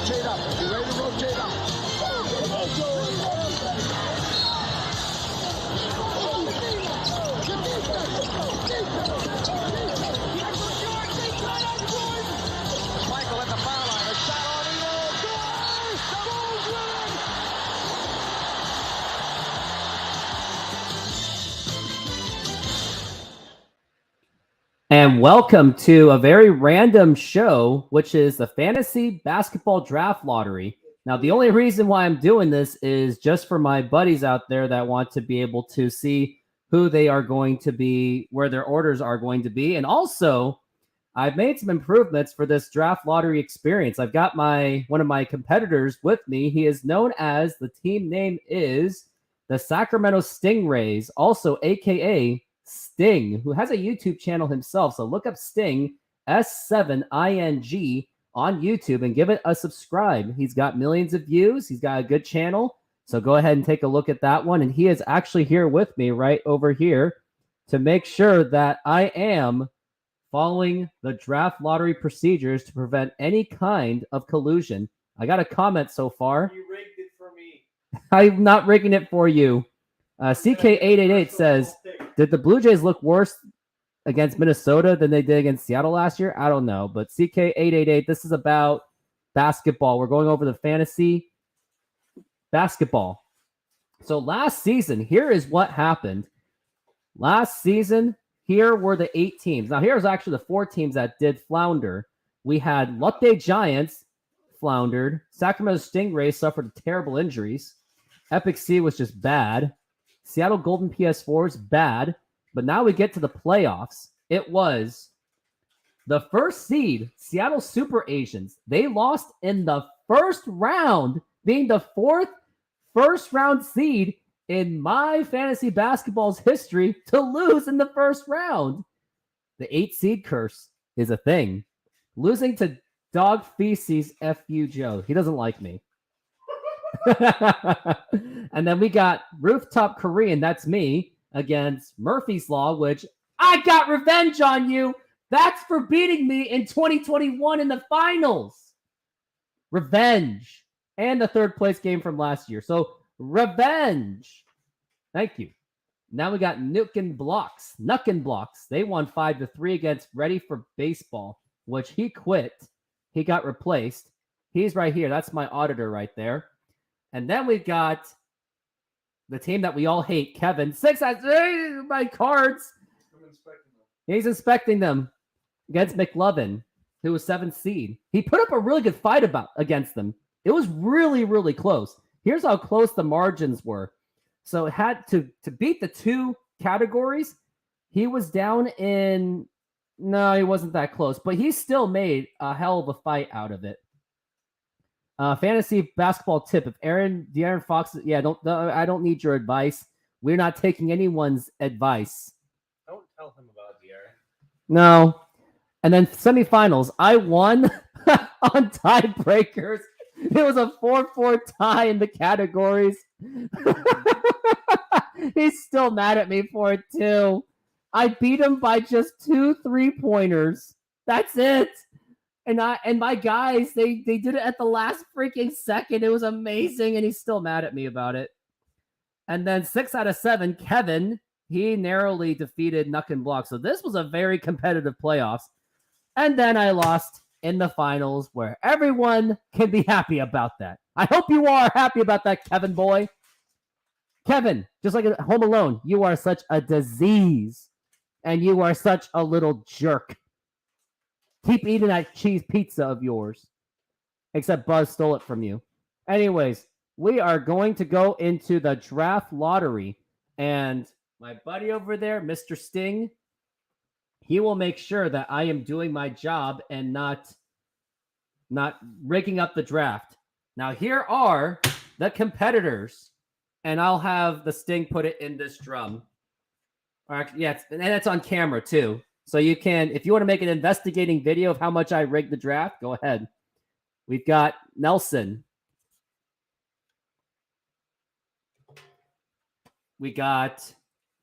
rotate up. You ready to rotate up? Michael at the foul line. A shot on the And welcome to a very random show, which is the Fantasy Basketball Draft Lottery. Now, the only reason why I'm doing this is just for my buddies out there that want to be able to see who they are going to be, where their orders are going to be. And also, I've made some improvements for this draft lottery experience. I've got one of my competitors with me. He is known as, the team name is the Sacramento Stingrays, also AKA Sting, who has a YouTube channel himself. So look up Sting, S7ING, on YouTube and give it a subscribe. He's got millions of views. He's got a good channel. So go ahead and take a look at that one. And he is actually here with me right over here to make sure that I am following the draft lottery procedures to prevent any kind of collusion. I got a comment so far. You rigged it for me. I'm not rigging it for you. CK888 says, did the Blue Jays look worse against Minnesota than they did against Seattle last year? I don't know. But CK888, this is about basketball. We're going over the fantasy basketball. So last season, here is what happened. Last season, here were the 8 teams. Now, here's actually the 4 teams that did flounder. We had Lotte Giants floundered. Sacramento Stingrays suffered terrible injuries. Epic Sea was just bad. Seattle Golden PS4s, bad. But now we get to the playoffs. It was the first seed, Seattle Super Asians. They lost in the first round, being the 4th first-round seed in my fantasy basketball's history to lose in the first round. The 8 seed curse is a thing. Losing to Dog Feces FU Joe. He doesn't like me. And then we got Rooftop Korean, that's me, against Murphy's Law, which I got revenge on you. That's for beating me in 2021 in the finals. Revenge. And the 3rd place game from last year. So revenge. Thank you. Now we got Nukin Blocks. They won 5-3 against Ready for Baseball, which he quit. He got replaced. He's right here. That's my auditor right there. And then we've got the team that we all hate, Kevin. 6 out of my cards. He's inspecting them against McLovin, who was 7th seed. He put up a really good fight against them. It was really, really close. Here's how close the margins were. So it had to beat the 2 categories. He was down in, no, he wasn't that close, but he still made a hell of a fight out of it. Fantasy basketball tip: if De'Aaron Fox, I don't need your advice. We're not taking anyone's advice. Don't tell him about De'Aaron. No. And then semifinals, I won on tiebreakers. It was a 4-4 tie in the categories. He's still mad at me for it too. I beat him by just 2 3-pointers. That's it. And my guys, they did it at the last freaking second. It was amazing, and he's still mad at me about it. And then 6 out of 7, Kevin, he narrowly defeated Nukin Block. So this was a very competitive playoffs. And then I lost in the finals, where everyone can be happy about that. I hope you are happy about that, Kevin boy. Kevin, just like at Home Alone, you are such a disease, and you are such a little jerk. Keep eating that cheese pizza of yours. Except Buzz stole it from you. Anyways, we are going to go into the draft lottery. And my buddy over there, Mr. Sting, he will make sure that I am doing my job and not rigging up the draft. Now, here are the competitors. And I'll have the Sting put it in this drum. Yes, and it's on camera too. So you can, if you want to make an investigating video of how much I rigged the draft, go ahead. We've got Nelson. We got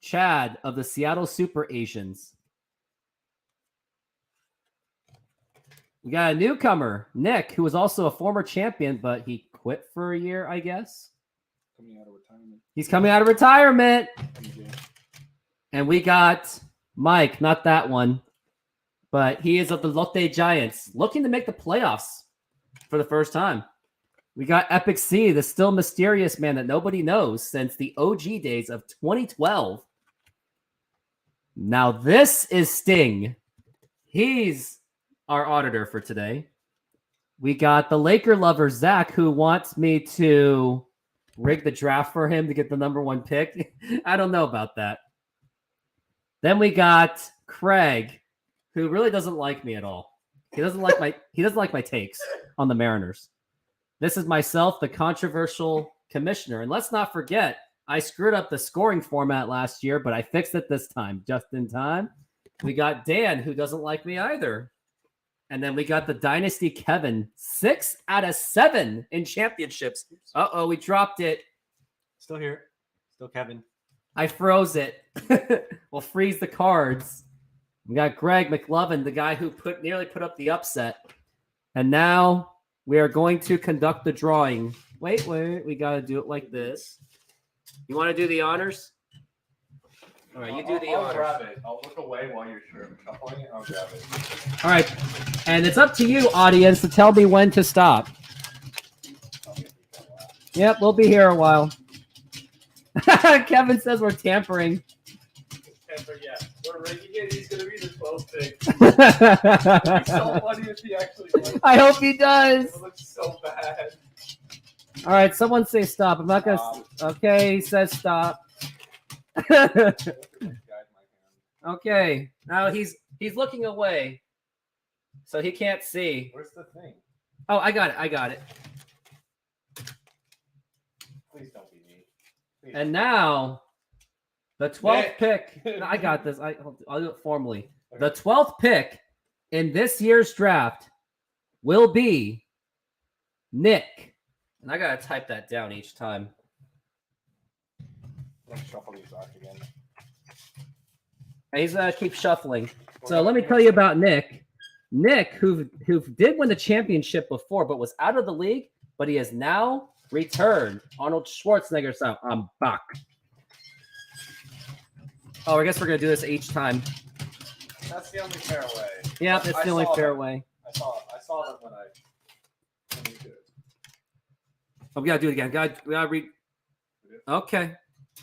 Chad of the Seattle Super Asians. We got a newcomer, Nick, who was also a former champion, but he quit for a year, I guess. Coming out of retirement. He's coming out of retirement. MJ. And we got Mike, not that one, but he is of the Lotte Giants, looking to make the playoffs for the first time. We got Epic C, the still mysterious man that nobody knows since the OG days of 2012. Now this is Sting. He's our auditor for today. We got the Laker lover, Zach, who wants me to rig the draft for him to get the number 1 pick. I don't know about that. Then we got Craig, who really doesn't like me at all. He doesn't like my takes on the Mariners. This is myself, the controversial commissioner. And let's not forget, I screwed up the scoring format last year, but I fixed it this time, just in time. We got Dan, who doesn't like me either. And then we got the Dynasty Kevin, 6 out of 7 in championships. Uh-oh, we dropped it. Still here. Still Kevin. I froze it. We'll freeze the cards. We got Greg McLovin, the guy who nearly put up the upset. And now we are going to conduct the drawing. Wait. We got to do it like this. You want to do the honors? All right, you do the I'll honors. grab it. I'll look away while you're shuffling it. I'll grab it. All right. And it's up to you, audience, to tell me when to stop. Yep, we'll be here a while. Kevin says we're tampering. Yeah, we're rigging it. He's going to be the 12th pick. It's so funny if he actually wins. I hope he does. It looks so bad. All right, someone say stop. I'm not going to. Okay, he says stop. Okay, now he's looking away, so he can't see. Where's the thing? Oh, I got it. Please don't be me. Please. And now, the 12th Nick. pick. No, I got this. I'll do it formally. The 12th pick in this year's draft will be Nick. And I gotta type that down each time. Let's shuffle these back again. And he's gonna keep shuffling. So let me tell you about Nick. Nick, who did win the championship before, but was out of the league, but he has now returned. Arnold Schwarzenegger style. I'm back. Oh, I guess we're gonna do this each time. That's the only fair way. Yeah, it's the only fair way. I saw that when you did it. Oh, we gotta do it again. We gotta read. Okay,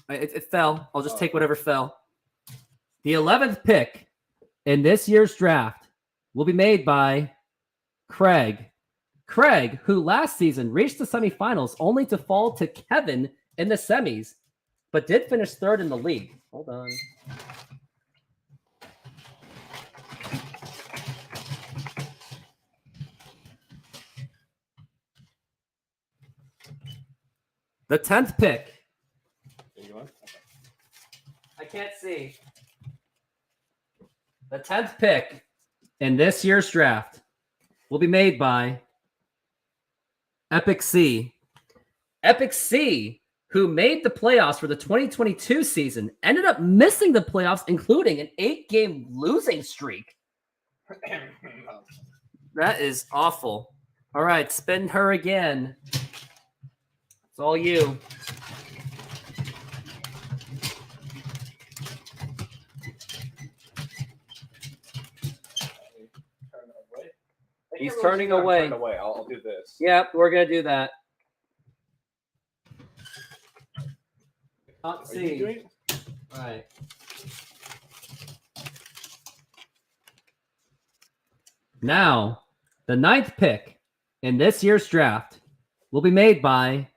it fell. I'll just take whatever fell. The 11th pick in this year's draft will be made by Craig. Craig, who last season reached the semifinals only to fall to Kevin in the semis, but did finish 3rd in the league. Hold on. The 10th pick. I can't see. The 10th pick in this year's draft will be made by Epic C. Epic C, who made the playoffs for the 2022 season, ended up missing the playoffs, including an 8-game losing streak. That is awful. All right, spin her again. It's all you. He's turning away. I'll do this. Yep, we're gonna do that. Let's Are you see. doing? All right. Now, the 9th pick in this year's draft will be made by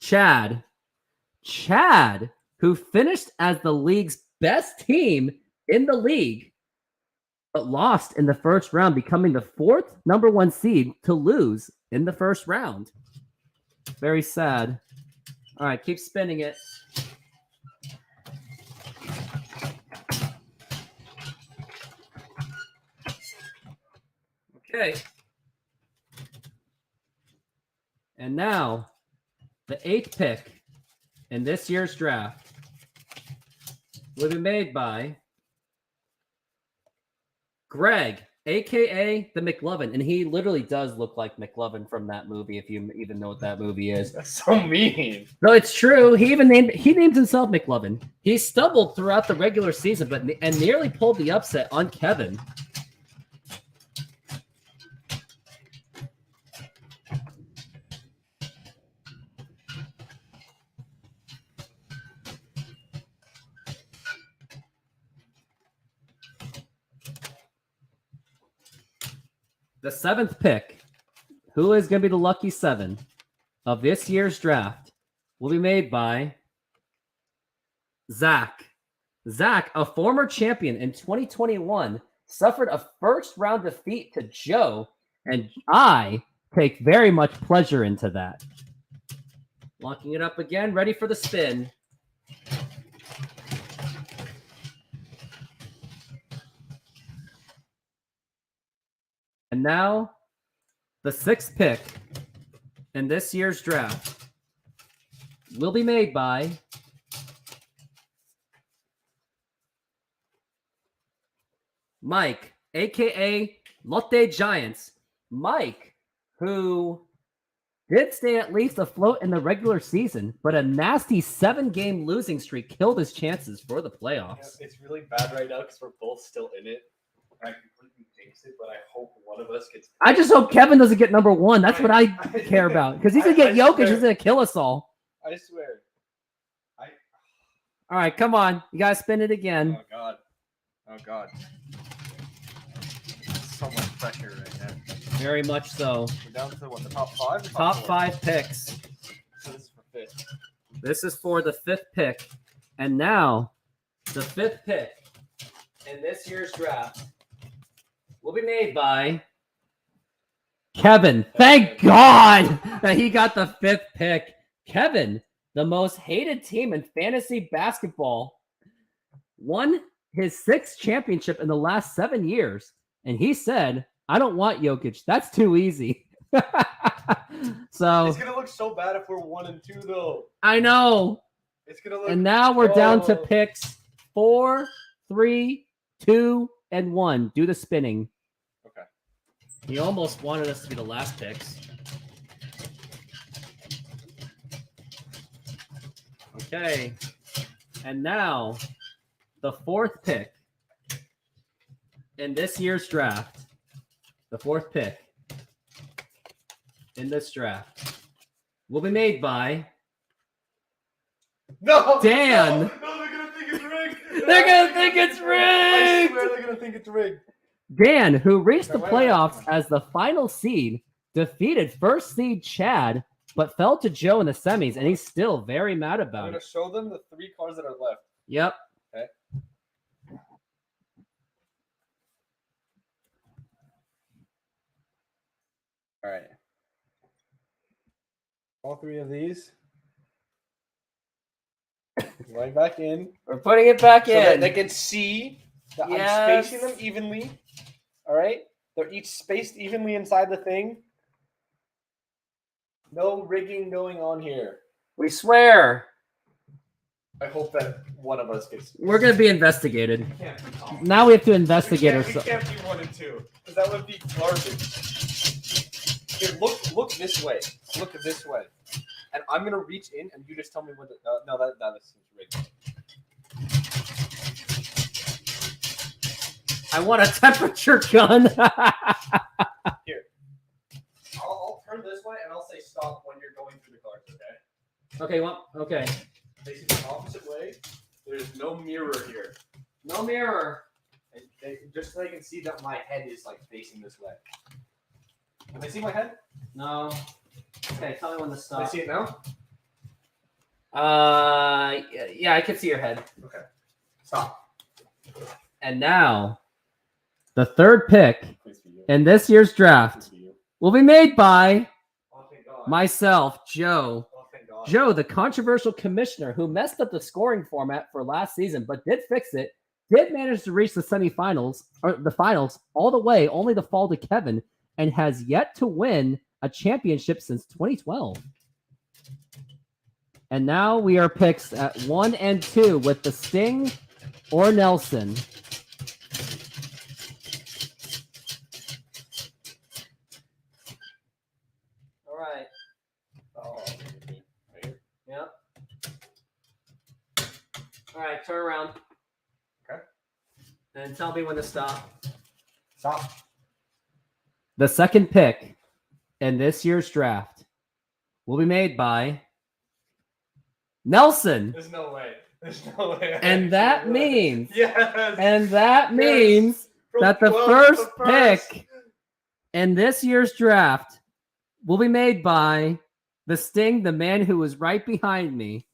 Chad. Chad, who finished as the league's best team in the league, but lost in the first round, becoming the 4th number 1 seed to lose in the first round. Very sad. All right, keep spinning it. Okay. And now, the 8th pick in this year's draft will be made by Greg, aka the McLovin, and he literally does look like McLovin from that movie. If you even know what that movie is, That's so mean. no, it's true. He named himself McLovin. He stumbled throughout the regular season, and nearly pulled the upset on Kevin. The 7th pick, who is going to be the lucky 7 of this year's draft, will be made by Zach. Zach, a former champion in 2021, suffered a first-round defeat to Joe, and I take very much pleasure into that. Locking it up again, ready for the spin. And now, the 6th pick in this year's draft will be made by Mike, aka Lotte Giants. Mike, who did stay at least afloat in the regular season, but a nasty 7-game losing streak killed his chances for the playoffs. It's really bad right now because we're both still in it. I completely jinxed it, but I hope one of us gets. I just hope Kevin doesn't get number 1. That's what I care about. Because he's going to get I Jokic. swear. He's going to kill us all. I swear. All right, come on. You got to spin it again. Oh god. Oh god. So much pressure right now. Very much so. We're down to what, the top 5? Or Top 4? 5 picks. So this is for 5th. This is for the 5th pick. And now, the 5th pick in this year's draft will be made by Kevin. Thank God that he got the 5th pick. Kevin, the most hated team in fantasy basketball, won his 6th championship in the last 7 years. And he said, I don't want Jokic. That's too easy. So It's gonna look so bad if we're 1 and 2 though. I know. It's gonna look. And now we're down to Oh. picks 4, 3, 2, and 1. Do the spinning. Okay. He almost wanted us to be the last picks. Okay. And now, the 4th pick in this year's draft. The 4th pick in this draft will be made by No. Dan. No, they're gonna think it's rigged. They're gonna think it's I rigged! swear they're gonna think it's rigged. Dan, who reached the Wait, wait, wait. playoffs as the final seed, defeated first seed Chad, but fell to Joe in the semis, and he's still very mad I'm about gonna it. show them the 3 cards that are left. Yep. All right. All 3 of these. Right back in. We're putting it back So that they can see that Yes. I'm spacing them evenly. All right. They're each spaced evenly inside the thing. No rigging going on here. We swear. I hope that one of us gets. We're going to be investigated. We can't be off. Now we have to We investigate can't, we ourselves. can't be 1 and 2 because that would be garbage. Here, look this way. Look this way. And I'm gonna reach in, and you just tell me what. No, that seems rigged. I want a temperature gun. Here, I'll turn this way, and I'll say stop when you're going through the cards. Okay. Okay, well, okay. Facing the opposite way. There's no mirror here. No mirror. And just so they can see that my head is like facing this way. Can they see my head? No. Okay, tell me when to Can they stop. see it now? Yeah, I can see your head. Okay. Stop. And now, the 3rd pick Please be you. in this year's draft Please be you. will be made by Oh, thank God. myself, Joe. Oh, thank God. Joe, the controversial commissioner who messed up the scoring format for last season, but did fix it, did manage to reach the semifinals, or the finals, all the way, only to fall to Kevin, and has yet to win a championship since 2012. And now we are picks at 1 and 2 with the Sting or Nelson. And tell me when to stop. Stop. The second pick in this year's draft will be made by Nelson. There's no way. There's no way. And that means Yes. From that the 12 first to first. pick in this year's draft will be made by the Sting, the man who was right behind me.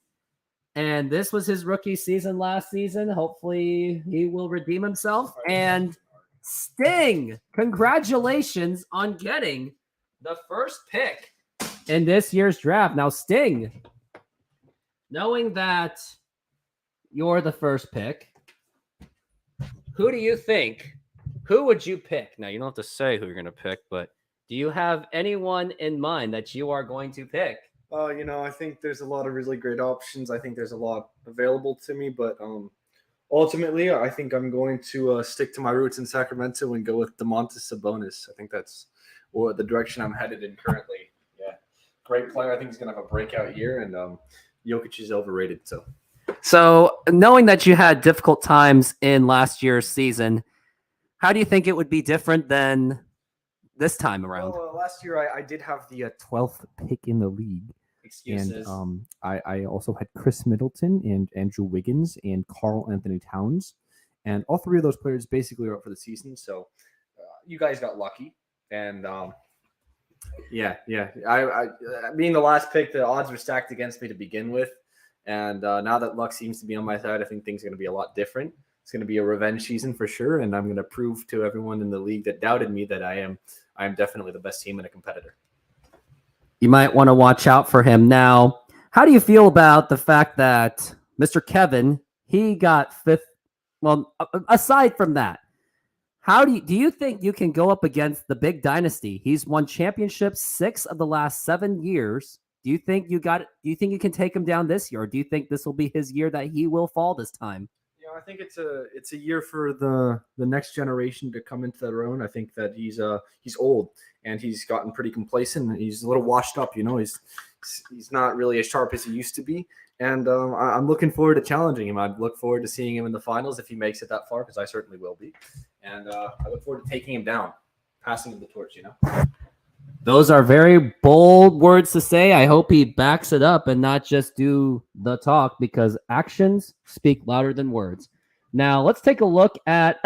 And this was his rookie season last season. Hopefully he will redeem himself. And Sting, congratulations on getting the first pick in this year's draft. Now, Sting, knowing that you're the first pick, who do you think? Who would you pick? Now, you don't have to say who you're going to pick, but do you have anyone in mind that you are going to pick? I think there's a lot of really great options. I think there's a lot available to me, but ultimately, I think I'm going to stick to my roots in Sacramento and go with Domantas Sabonis. I think that's the direction I'm headed in currently. Yeah. Great player. I think he's going to have a breakout year, and Jokic is overrated, So, knowing that you had difficult times in last year's season, how do you think it would be different than this time around? Well, last year I did have the 12th pick in the league. excuses. And I also had Chris Middleton and Andrew Wiggins and Karl Anthony Towns. And all three of those players basically are up for the season. So you guys got lucky. And yeah. I being the last pick, the odds were stacked against me to begin with. And now that luck seems to be on my side, I think things are going to be a lot different. It's going to be a revenge season for sure. And I'm going to prove to everyone in the league that doubted me that I am definitely the best team and a competitor. You might want to watch out for him. Now, how do you feel about the fact that Mr. Kevin, he got fifth? Well, aside from that, how do you think you can go up against the big dynasty? He's won championships 6 of the last 7 years. Do you think you can take him down this year, or do you think this will be his year that he will fall this time? I think it's a year for the next generation to come into their own. I think that he's old and he's gotten pretty complacent. He's a little washed up, He's not really as sharp as he used to be. And I'm looking forward to challenging him. I look forward to seeing him in the finals if he makes it that far, because I certainly will be. And I look forward to taking him down, passing him the torch. Those are very bold words to say. I hope he backs it up and not just do the talk, because actions speak louder than words. Now, let's take a look at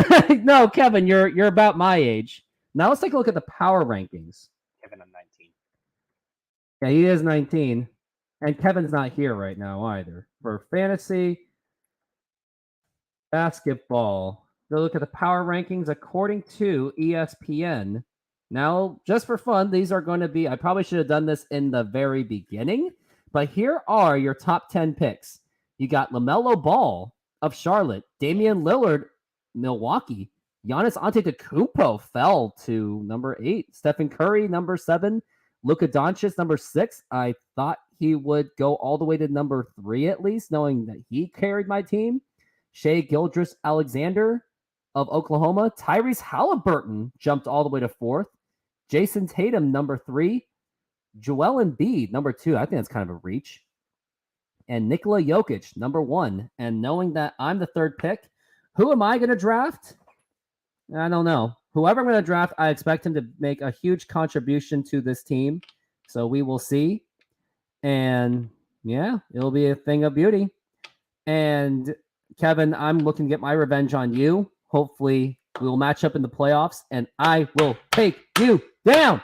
no, Kevin, you're about my age. Now let's take a look at the power rankings. Kevin, I'm 19. Yeah, he is 19. And Kevin's not here right now either. For fantasy basketball, go look at the power rankings according to ESPN. Now, just for fun, these are going to be, I probably should have done this in the very beginning, but here are your top 10 picks. You got LaMelo Ball of Charlotte, Damian Lillard, Milwaukee, Giannis Antetokounmpo fell to number 8, Stephen Curry, number 7, Luka Doncic, number 6. I thought he would go all the way to number 3 at least, knowing that he carried my team. Shai Gilgeous-Alexander of Oklahoma, Tyrese Halliburton jumped all the way to 4th. Jason Tatum, number 3. Joel Embiid, number 2. I think that's kind of a reach. And Nikola Jokic, number 1. And knowing that I'm the 3rd pick, who am I going to draft? I don't know. Whoever I'm going to draft, I expect him to make a huge contribution to this team. So we will see. And yeah, it'll be a thing of beauty. And Kevin, I'm looking to get my revenge on you. Hopefully we will match up in the playoffs and I will take you down.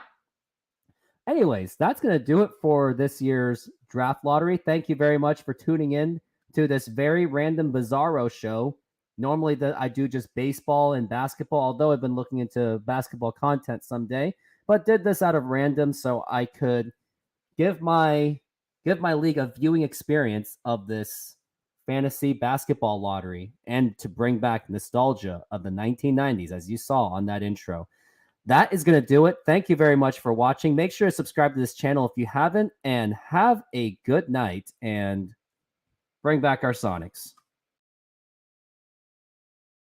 Anyways, that's going to do it for this year's draft lottery. Thank you very much for tuning in to this very random Bizarro show. Normally I do just baseball and basketball, although I've been looking into basketball content someday, but did this out of random so I could give my league a viewing experience of this fantasy basketball lottery and to bring back nostalgia of the 1990s, as you saw on that intro. That is going to do it. Thank you very much for watching. Make sure to subscribe to this channel if you haven't, and have a good night, and bring back our Sonics.